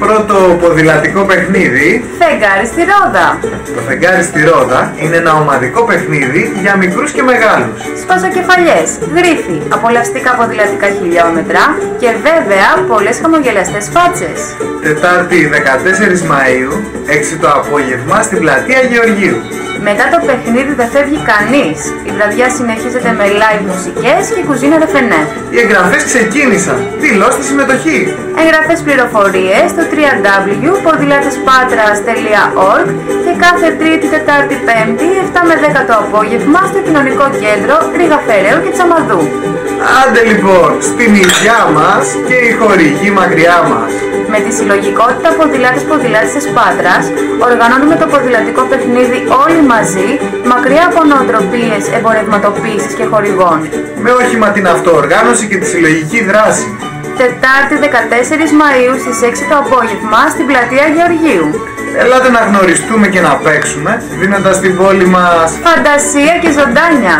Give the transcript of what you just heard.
πρώτο ποδηλατικό παιχνίδι. Φεγγάρι στη Ρόδα. Το Φεγγάρι στη Ρόδα είναι ένα ομαδικό παιχνίδι για μικρούς και μεγάλους. Σπασοκεφαλιές, γρίφοι, απολαυστικά ποδηλατικά χιλιόμετρα και βέβαια πολλές χαμογελαστές φάτσες. Τετάρτη 14 Μαΐου, 6 το απόγευμα στην πλατεία Γεωργίου. Μετά το παιχνίδι δεν φεύγει κανείς. Η βραδιά συνεχίζεται με live μουσικές και κουζίνα ρεφενέ. Οι εγγραφές ξεκίνησαν. Δηλώστε συμμετοχή. Εγγραφές πληροφορίες στο www.podilatespatras.org και κάθε Τρίτη, Τετάρτη, Πέμπτη, 7 με 10 το απόγευμα στο Κοινωνικό Κέντρο Ριγαφερέου και Τσαμαδού. Άντε λοιπόν, στην υγειά μας και η χορηγή μακριά μας. Με τη συλλογικότητα ποδηλάτες Πάτρας οργανώνουμε το ποδηλατικό παιχνίδι όλοι μαζί, μακριά από νοοτροπίες, εμπορευματοποίησης και χορηγών. Με όχημα την αυτοοργάνωση και τη συλλογική δράση. Τετάρτη 14 Μαΐου στις 6 το απόγευμα στην πλατεία Γεωργίου. Ελάτε να γνωριστούμε και να παίξουμε, δίνοντας στην πόλη μας φαντασία και ζωντάνια.